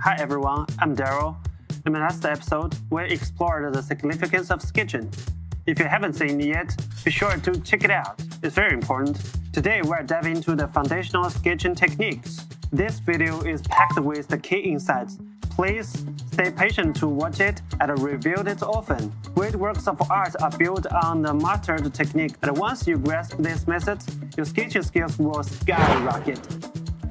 Hi everyone, I'm Daryl. In the last episode, we explored the significance of sketching. If you haven't seen it yet, be sure to check it out. It's very important. Today, we're diving into the foundational sketching techniques. This video is packed with the key insights. Please stay patient to watch it and review it often. Great works of art are built on the mastered technique, and once you grasp this method, your sketching skills will skyrocket.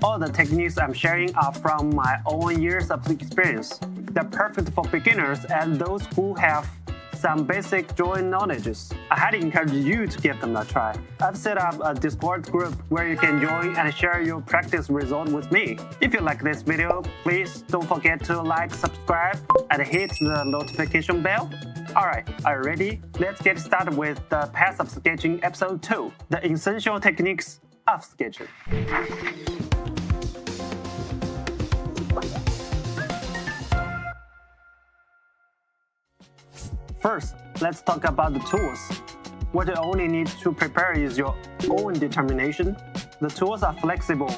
All the techniques I'm sharing are from my own years of experience. They're perfect for beginners and those who have some basic drawing knowledges. I highly encourage you to give them a try. I've set up a Discord group where you can join and share your practice result with me. If you like this video, please don't forget to like, subscribe, and hit the notification bell. Alright, are you ready? Let's get started with the Path of Sketching Episode 2, the essential techniques of sketching. First, let's talk about the tools. What you only need to prepare is your own determination. The tools are flexible.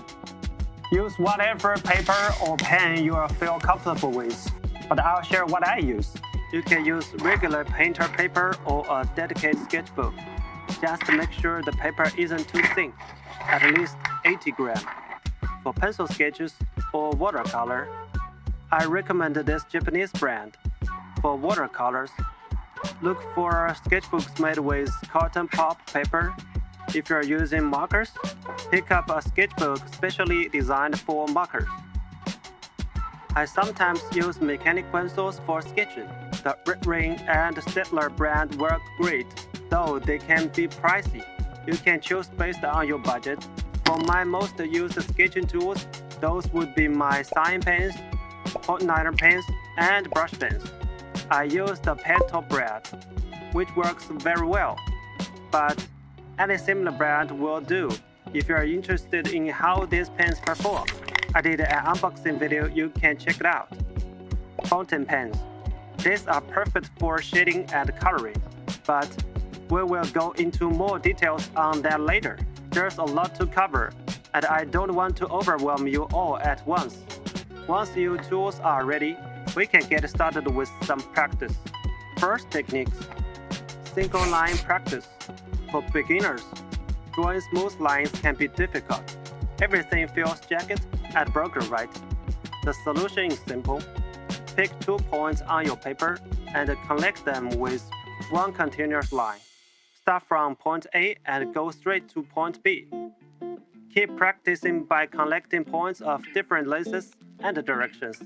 Use whatever paper or pen you feel comfortable with, but I'll share what I use. You can use regular painter paper or a dedicated sketchbook. Just make sure the paper isn't too thin, at least 80 grams. For pencil sketches or watercolor, I recommend this Japanese brand. For watercolors, look for sketchbooks made with cotton pulp paper. If you're using markers, pick up a sketchbook specially designed for markers. I sometimes use mechanic pencils for sketching. The Red Ring and Staedtler brand work great, though they can be pricey. You can choose based on your budget. For my most used sketching tools, those would be my sign pens, point liner pens, and brush pens. I use the pen top brand, which works very well, but any similar brand will do if you are interested in how these pens perform. I did an unboxing video, you can check it out. Fountain pens. These are perfect for shading and coloring, but we will go into more details on that later. There's a lot to cover, and I don't want to overwhelm you all at once. Once your tools are ready, we can get started with some practice. First techniques. Single line practice. For beginners, drawing smooth lines can be difficult. Everything feels jagged and broken, right? The solution is simple. Pick 2 points on your paper and connect them with one continuous line. Start from point A and go straight to point B. Keep practicing by collecting points of different lengths and directions.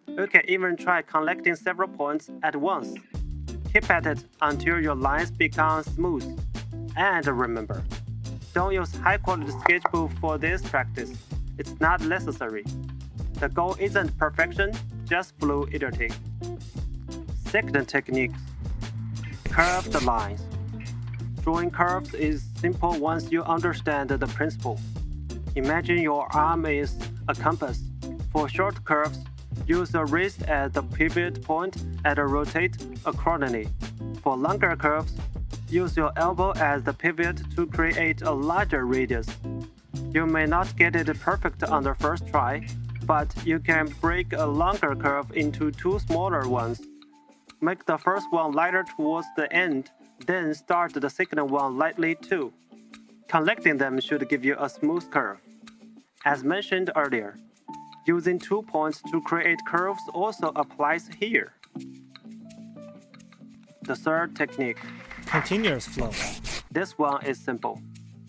You can even try collecting several points at once. Keep at it until your lines become smooth. And remember, don't use high-quality sketchbook for this practice. It's not necessary. The goal isn't perfection, just fluidity. Second technique, curved lines. Drawing curves is simple once you understand the principle. Imagine your arm is a compass. For short curves, use the wrist as the pivot point and rotate accordingly. For longer curves, use your elbow as the pivot to create a larger radius. You may not get it perfect on the first try, but you can break a longer curve into 2 smaller ones. Make the first one lighter towards the end, then start the second one lightly too. Collecting them should give you a smooth curve. As mentioned earlier, using 2 points to create curves also applies here. The third technique, continuous flow. This one is simple.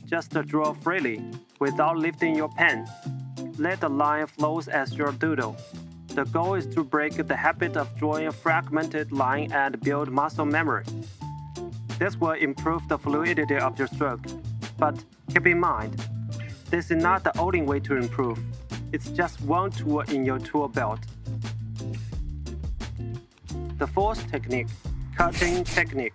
Just draw freely without lifting your pen. Let the line flow as your doodle. The goal is to break the habit of drawing a fragmented line and build muscle memory. This will improve the fluidity of your stroke. But keep in mind, this is not the only way to improve. It's just one tool in your tool belt. The fourth technique, cutting technique.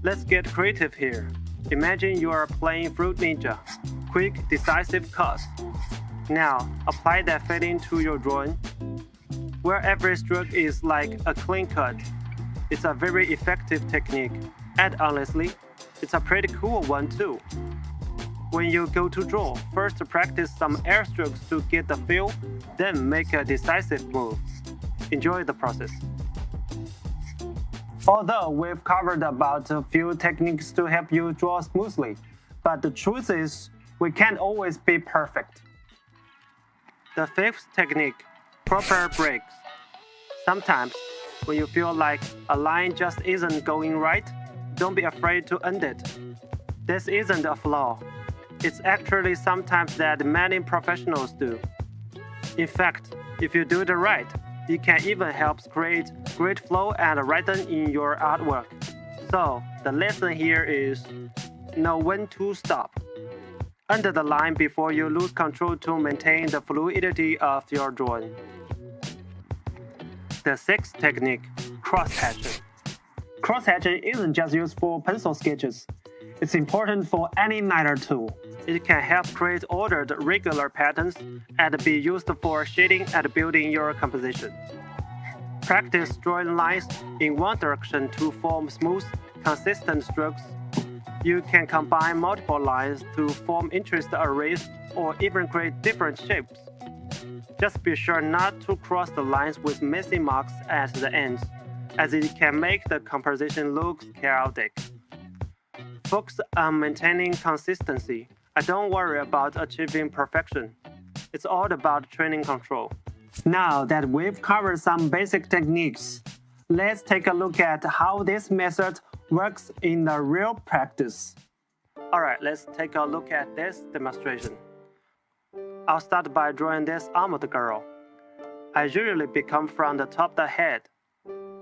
Let's get creative here. Imagine you are playing Fruit Ninja. Quick, decisive cuts. Now, apply that feeling to your drawing. Where every stroke is like a clean cut. It's a very effective technique, and honestly, it's a pretty cool one too. When you go to draw, first practice some air strokes to get the feel, then make a decisive move. Enjoy the process. Although we've covered about a few techniques to help you draw smoothly, but the truth is, we can't always be perfect. The fifth technique, proper breaks. Sometimes, when you feel like a line just isn't going right, don't be afraid to end it. This isn't a flaw. It's actually sometimes that many professionals do. In fact, if you do it right, it can even help create great flow and rhythm in your artwork. So, the lesson here is know when to stop. End the line before you lose control to maintain the fluidity of your drawing. The sixth technique, cross-hatching. Cross-hatching isn't just used for pencil sketches. It's important for any lighter tool. It can help create ordered, regular patterns and be used for shading and building your composition. Practice drawing lines in one direction to form smooth, consistent strokes. You can combine multiple lines to form interest arrays or even create different shapes. Just be sure not to cross the lines with messy marks at the ends, as it can make the composition look chaotic. Focus on maintaining consistency and don't worry about achieving perfection. It's all about training control. Now that we've covered some basic techniques, let's take a look at how this method works in the real practice. Alright, let's take a look at this demonstration. I'll start by drawing this almond girl. I usually begin from the top of the head.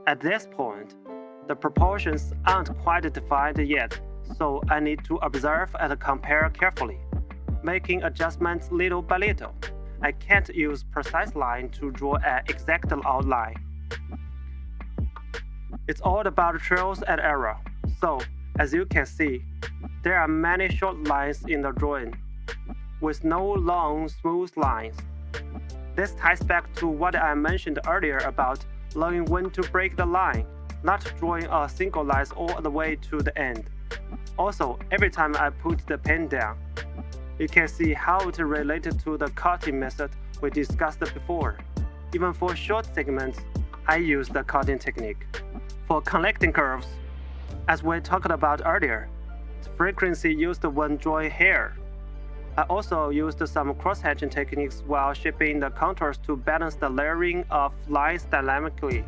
At this point, the proportions aren't quite defined yet, so I need to observe and compare carefully, making adjustments little by little. I can't use precise line to draw an exact outline. It's all about trials and error, so as you can see, there are many short lines in the drawing, with no long, smooth lines. This ties back to what I mentioned earlier about knowing when to break the line, not drawing a single line all the way to the end. Also, every time I put the pen down, you can see how it related to the cutting method we discussed before. Even for short segments, I use the cutting technique. For connecting curves, as we talked about earlier, the frequency used when drawing hair. I also used some cross-hatching techniques while shaping the contours to balance the layering of lines dynamically.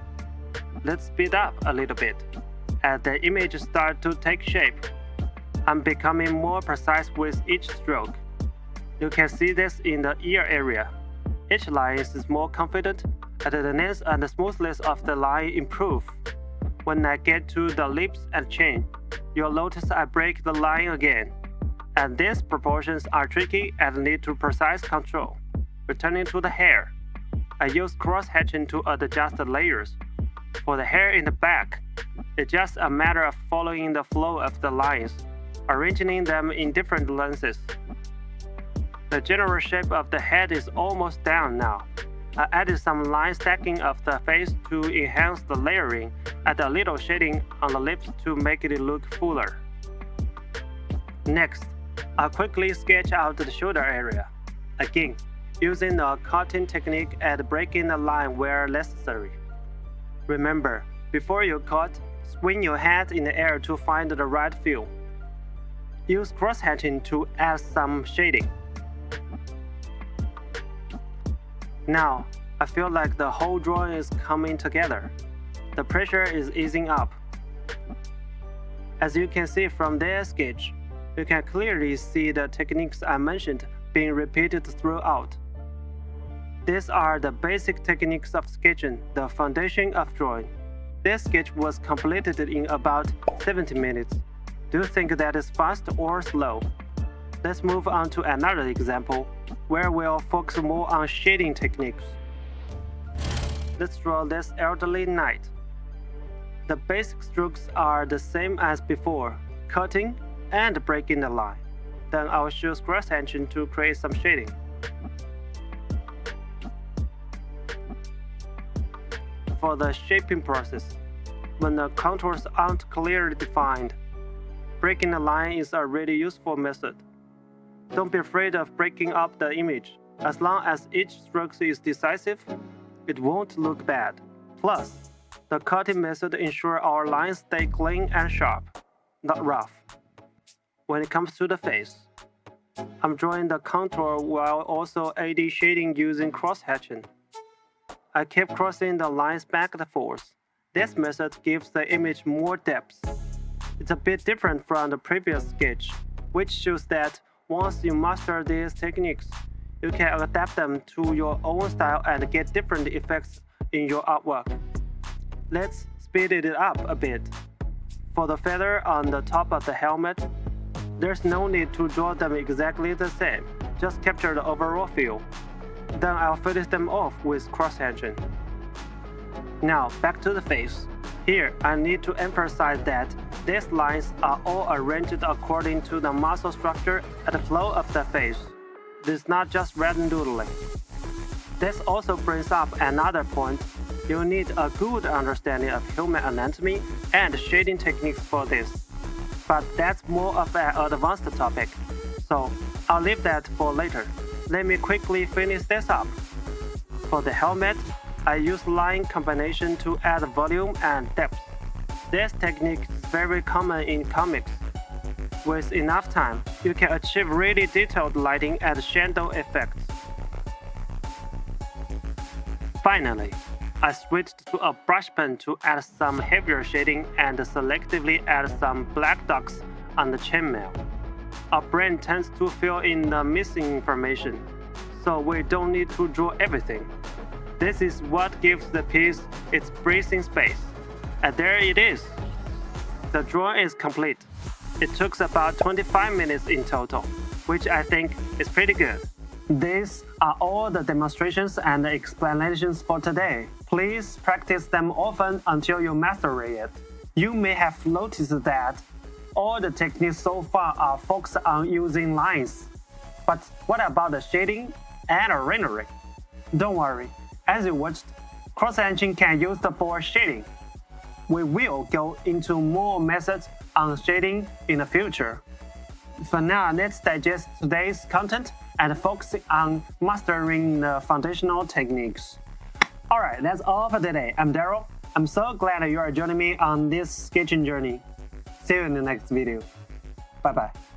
Let's speed up a little bit. As the image starts to take shape, I'm becoming more precise with each stroke. You can see this in the ear area. Each line is more confident, and the length and the smoothness of the line improve. When I get to the lips and chin, you'll notice I break the line again. And these proportions are tricky and need to precise control. Returning to the hair, I use cross-hatching to adjust the layers. For the hair in the back, it's just a matter of following the flow of the lines, arranging them in different lengths. The general shape of the head is almost done now. I added some line stacking of the face to enhance the layering and a little shading on the lips to make it look fuller. Next, I'll quickly sketch out the shoulder area. Again, using a cutting technique and breaking the line where necessary. Remember, before you cut, swing your hand in the air to find the right feel. Use cross-hatching to add some shading. Now, I feel like the whole drawing is coming together. The pressure is easing up. As you can see from this sketch, you can clearly see the techniques I mentioned being repeated throughout. These are the basic techniques of sketching, the foundation of drawing. This sketch was completed in about 70 minutes. Do you think that is fast or slow? Let's move on to another example, where we'll focus more on shading techniques. Let's draw this elderly knight. The basic strokes are the same as before, cutting and breaking the line. Then I'll choose cross-hatching to create some shading. For the shaping process, when the contours aren't clearly defined, breaking the line is a really useful method. Don't be afraid of breaking up the image. As long as each stroke is decisive, it won't look bad. Plus, the cutting method ensures our lines stay clean and sharp, not rough. When it comes to the face, I'm drawing the contour while also aiding shading using cross-hatching. I keep crossing the lines back and forth. This method gives the image more depth. It's a bit different from the previous sketch, which shows that once you master these techniques, you can adapt them to your own style and get different effects in your artwork. Let's speed it up a bit. For the feather on the top of the helmet, there's no need to draw them exactly the same, just capture the overall feel. Then I'll finish them off with cross-hatching. Now, back to the face. Here, I need to emphasize that these lines are all arranged according to the muscle structure and flow of the face. This is not just random doodling. This also brings up another point. You need a good understanding of human anatomy and shading techniques for this. But that's more of an advanced topic, so I'll leave that for later. Let me quickly finish this up. For the helmet, I use line combination to add volume and depth. This technique is very common in comics. With enough time, you can achieve really detailed lighting and shadow effects. Finally, I switched to a brush pen to add some heavier shading and selectively add some black dots on the chainmail. Our brain tends to fill in the missing information, so we don't need to draw everything. This is what gives the piece its breathing space. And there it is. The drawing is complete. It took about 25 minutes in total, which I think is pretty good. These are all the demonstrations and explanations for today. Please practice them often until you master it. You may have noticed that all the techniques so far are focused on using lines. But what about the shading and rendering? Don't worry, as you watched, cross-hatching can be used for shading. We will go into more methods on shading in the future. For now, let's digest today's content and focus on mastering the foundational techniques. Alright, that's all for today. I'm Daryl. I'm so glad you are joining me on this sketching journey. See you in the next video. Bye bye.